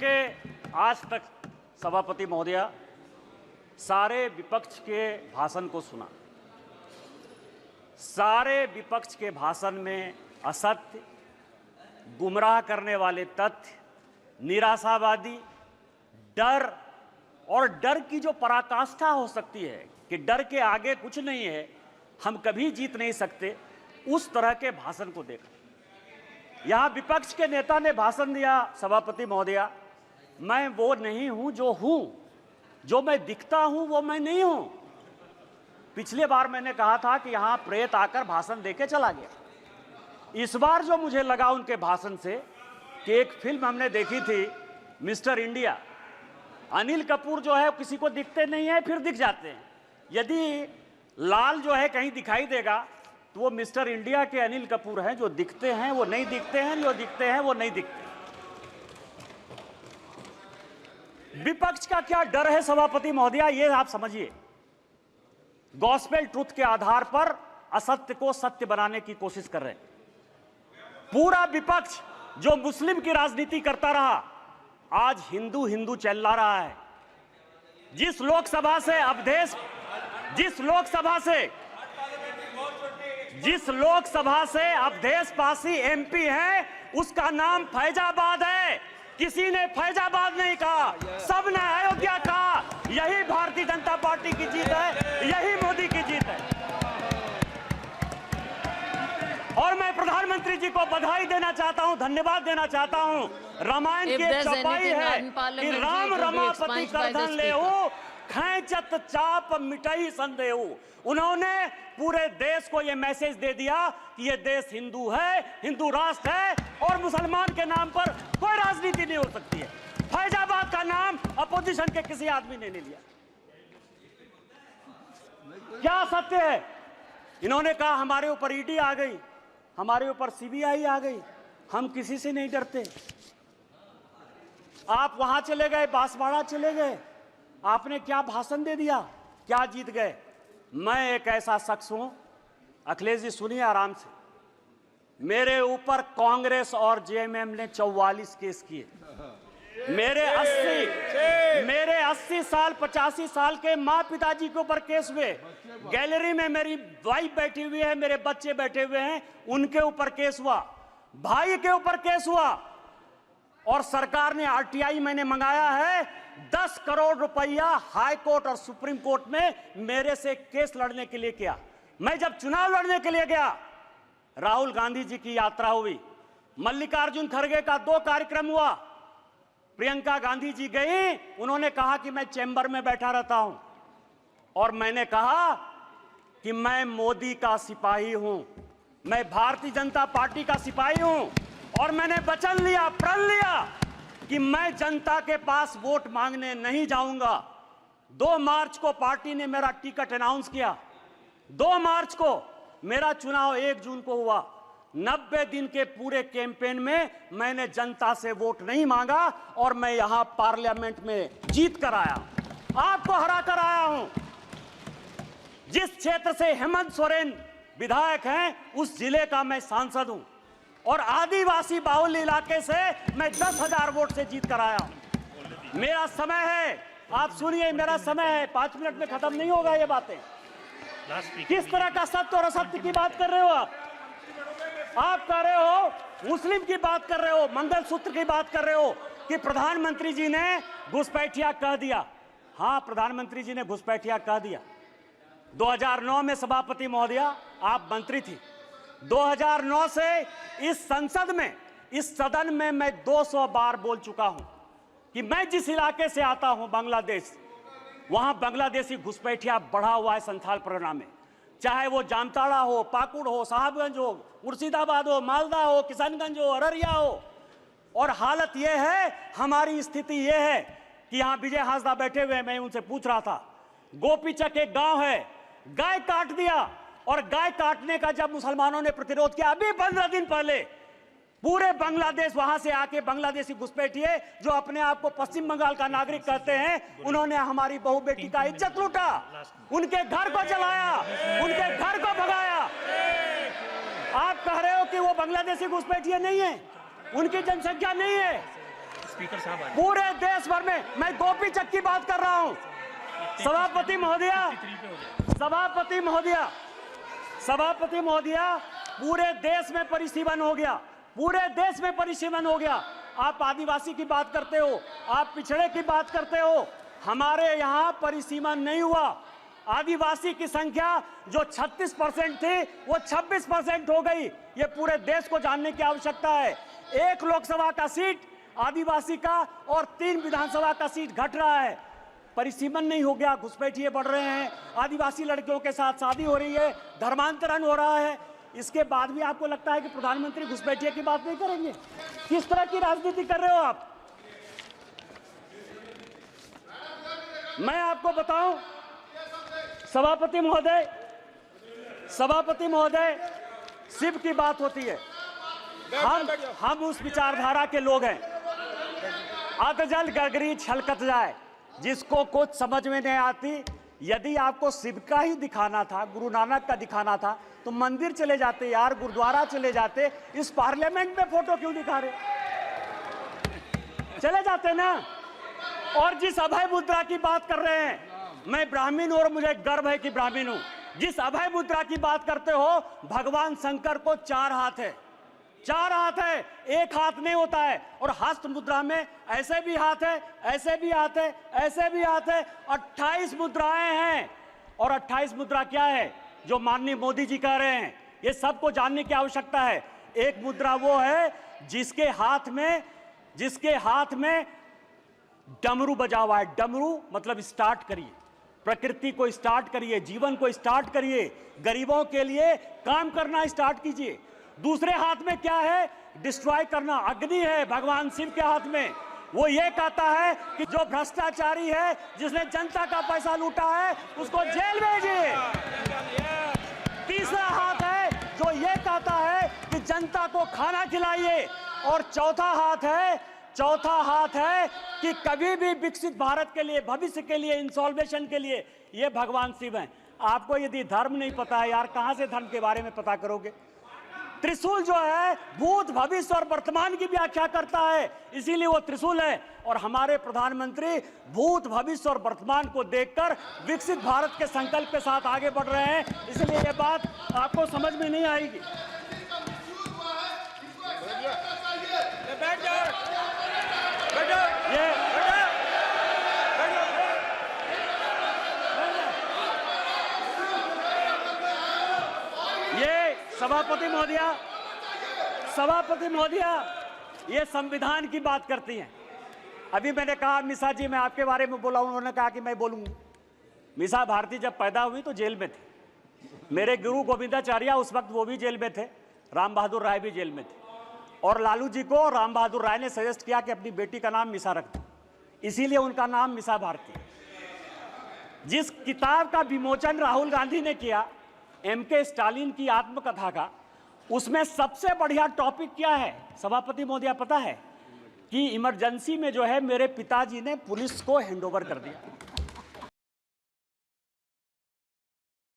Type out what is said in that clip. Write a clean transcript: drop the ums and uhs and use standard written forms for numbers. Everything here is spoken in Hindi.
करके आज तक सभापति महोदया सारे विपक्ष के भाषण को सुना। सारे विपक्ष के भाषण में असत्य, गुमराह करने वाले तथ्य, निराशावादी, डर और डर की जो पराकाष्ठा हो सकती है कि डर के आगे कुछ नहीं है, हम कभी जीत नहीं सकते, उस तरह के भाषण को देखा। यहां विपक्ष के नेता ने भाषण दिया, सभापति महोदया, मैं वो नहीं हूं जो मैं दिखता हूं वो मैं नहीं हूं। पिछले बार मैंने कहा था कि यहां प्रेत आकर भाषण देके चला गया। इस बार जो मुझे लगा उनके भाषण से कि एक फिल्म हमने देखी थी मिस्टर इंडिया, अनिल कपूर जो है किसी को दिखते नहीं है, फिर दिख जाते हैं। यदि लाल जो है कहीं दिखाई देगा तो वो मिस्टर इंडिया के अनिल कपूर हैं, जो दिखते हैं वो नहीं दिखते हैं, जो दिखते हैं वो नहीं दिखते। विपक्ष का क्या डर है सभापति महोदया, ये आप समझिए। गॉस्पेल ट्रुथ के आधार पर असत्य को सत्य बनाने की कोशिश कर रहे हैं। पूरा विपक्ष जो मुस्लिम की राजनीति करता रहा, आज हिंदू हिंदू चिल्ला रहा है। जिस लोकसभा से अवधेशपासी एमपी है, उसका नाम फैजाबाद है। किसी ने फैजाबाद नहीं कहा, सबने अयोध्या कहा। यही भारतीय जनता पार्टी की जीत है, यही मोदी की जीत है। और मैं प्रधानमंत्री जी को बधाई देना चाहता हूं, धन्यवाद देना चाहता हूं। रामायण की एक चौपाई है कि राम रमापति करधन लेहु, खैंचत चाप मिटई संदेहु। उन्होंने पूरे देश को यह मैसेज दे दिया कि यह देश हिंदू है, हिंदू राष्ट्र है और मुसलमान के नाम पर कोई राजनीति नहीं हो सकती है। फैजाबाद का नाम अपोजिशन के किसी आदमी ने नहीं लिया। क्या सत्य है? इन्होंने कहा हमारे ऊपर ईडी आ गई, हमारे ऊपर सीबीआई आ गई, हम किसी से नहीं डरते। आप वहां चले गए, बांसवाड़ा चले गए, आपने क्या भाषण दे दिया, क्या जीत गए? मैं एक ऐसा शख्स हूं, अखिलेश जी सुनिए आराम से, मेरे ऊपर कांग्रेस और जेएमएम ने 44 केस किए। मेरे 80 साल 85 साल के माँ पिताजी के ऊपर केस हुए। गैलरी में मेरी वाइफ बैठी हुई है, मेरे बच्चे बैठे हुए हैं, उनके ऊपर केस हुआ। भाई के ऊपर केस हुआ। और सरकार ने आरटीआई मैंने मंगाया है, 10 करोड़ रुपया हाई कोर्ट और सुप्रीम कोर्ट में मेरे से केस लड़ने के लिए किया। मैं जब चुनाव लड़ने के लिए गया, राहुल गांधी जी की यात्रा हुई, मल्लिकार्जुन खड़गे का 2 कार्यक्रम हुआ, प्रियंका गांधी जी गई, उन्होंने कहा कि मैं चैम्बर में बैठा रहता हूं, और मैंने कहा कि मैं मोदी का सिपाही हूं, मैं भारतीय जनता पार्टी का सिपाही हूं, और मैंने वचन लिया, प्रण लिया कि मैं जनता के पास वोट मांगने नहीं जाऊंगा। 2 मार्च को पार्टी ने मेरा टिकट अनाउंस किया। 2 मार्च को मेरा चुनाव 1 जून को हुआ। 90 दिन के पूरे कैंपेन में मैंने जनता से वोट नहीं मांगा और मैं यहां पार्लियामेंट में जीत कर आया, आपको हरा कर आया हूं। जिस क्षेत्र से हेमंत सोरेन विधायक हैं, उस जिले का मैं सांसद हूं, और आदिवासी बाहुल्य इलाके से मैं 10,000 वोट से जीत कर आया हूं। मेरा समय है, आप सुनिए, मेरा समय है, 5 मिनट में खत्म नहीं होगा ये बातें। किस तरह का सत्य और असत्य की बात कर रहे हो आप कह रहे हो, मुस्लिम की बात कर रहे हो, मंगलसूत्र की बात कर रहे हो कि प्रधानमंत्री जी ने घुसपैठिया कह दिया। हां, प्रधानमंत्री जी ने घुसपैठिया कह दिया। 2009 में सभापति महोदया आप मंत्री थी। 2009 से इस संसद में, इस सदन में मैं 200 बार बोल चुका हूं कि मैं जिस इलाके से आता हूं, बांग्लादेश, वहां बांग्लादेशी घुसपैठिया बढ़ा हुआ है संथाल परगना में। चाहे वो जामताड़ा हो, पाकुड़ हो, साहबगंज हो, मुर्शिदाबाद हो, मालदा हो, किशनगंज हो, अररिया हो। और हालत यह है, हमारी स्थिति यह है कि यहां विजय हांसदा बैठे हुए हैं, मैं उनसे पूछ रहा था, गोपीचक एक गांव है, गाय काट दिया, और गाय काटने का जब मुसलमानों ने प्रतिरोध किया, अभी 15 दिन पहले पूरे बांग्लादेश वहां से आके बांग्लादेशी घुसपैठिए जो अपने आप को पश्चिम बंगाल का नागरिक कहते हैं, उन्होंने हमारी बहू बेटी का इज्जत लूटा, उनके घर को जलाया, उनके घर को भगाया। आप कह रहे हो कि वो बांग्लादेशी घुसपैठिए नहीं है, उनकी जनसंख्या नहीं है। स्पीकर साहब पूरे देश भर में, मैं गोपी चक की बात कर रहा हूं। सभापति महोदया, पूरे देश में परिसीमन हो गया, पूरे देश में परिसीमन हो गया। आप आदिवासी की बात करते हो, आप पिछड़े की बात करते हो, हमारे यहाँ परिसीमन नहीं हुआ। आदिवासी की संख्या जो 36% थी वो 26% हो गई। ये पूरे देश को जानने की आवश्यकता है। 1 लोकसभा का सीट आदिवासी का और 3 विधानसभा का सीट घट रहा है। परिसीमन नहीं हो गया, घुसपैठिए बढ़ रहे हैं, आदिवासी लड़कियों के साथ शादी हो रही है, धर्मांतरण हो रहा है। इसके बाद भी आपको लगता है कि प्रधानमंत्री घुसपैठिए की बात नहीं करेंगे? किस तरह की राजनीति कर रहे हो आप? मैं आपको बताऊं, सभापति महोदय, शिव की बात होती है, हम उस विचारधारा के लोग हैं। अतजल गगरी छलकत जाए, जिसको कुछ समझ में नहीं आती। यदि आपको शिव का ही दिखाना था, गुरु नानक का दिखाना था, तो मंदिर चले जाते यार, गुरुद्वारा चले जाते। इस पार्लियामेंट में फोटो क्यों दिखा रहे? चले जाते ना। और जिस अभय मुद्रा की बात कर रहे हैं, मैं ब्राह्मण हूं और मुझे गर्व है कि ब्राह्मण हूं। जिस अभय मुद्रा की बात करते हो, भगवान शंकर को 4 हाथ है, 4 हाथ है, 1 हाथ नहीं होता है। और हस्त मुद्रा में ऐसे भी हाथ है, ऐसे भी हाथ है, ऐसे भी हाथ है, 28 मुद्राएं हैं। और 28 मुद्रा क्या है जो माननीय मोदी जी कह रहे हैं, ये सबको जानने की आवश्यकता है। एक मुद्रा वो है जिसके हाथ में डमरू बजा हुआ है। डमरू मतलब स्टार्ट करिए, प्रकृति को स्टार्ट करिए, जीवन को स्टार्ट करिए, गरीबों के लिए काम करना स्टार्ट कीजिए। दूसरे हाथ में क्या है? डिस्ट्रॉय करना, अग्नि है भगवान शिव के हाथ में। वो ये कहता है कि जो भ्रष्टाचारी है, जिसने जनता का पैसा लूटा है, उसको जेल भेजिए। तीसरा हाथ है जो ये कहता है कि जनता को खाना खिलाइए। और चौथा हाथ है कि कभी भी विकसित भारत के लिए, भविष्य के लिए, इंसॉल्वेशन के लिए, ये भगवान शिव हैं। आपको यदि धर्म नहीं पता है यार, कहां से धर्म के बारे में पता करोगे? त्रिशूल जो है भूत, भविष्य और वर्तमान की व्याख्या करता है, इसीलिए वो त्रिशूल है। और हमारे प्रधानमंत्री भूत, भविष्य और वर्तमान को देखकर विकसित भारत के संकल्प के साथ आगे बढ़ रहे हैं, इसलिए ये बात आपको समझ में नहीं आएगी। ये सभापति महोदया, ये संविधान की बात करती हैं। अभी मैंने कहा मिसा जी, मैं आपके बारे में बोला, उन्होंने कहा कि मैं बोलूंगा। मिसा भारती जब पैदा हुई तो जेल में थे। मेरे गुरु गोविंदाचार्य उस वक्त वो भी जेल में थे, राम बहादुर राय भी जेल में थे। और लालू जी को राम बहादुर राय ने सजेस्ट किया कि अपनी बेटी का नाम मिसा रख दो, इसीलिए उनका नाम मिसा भारती। जिस किताब का विमोचन राहुल गांधी ने किया, MK स्टालिन की आत्मकथा का, उसमें सबसे बढ़िया टॉपिक क्या है सभापति महोदया पता है? कि इमरजेंसी में जो है मेरे पिताजी ने पुलिस को हैंडओवर कर दिया।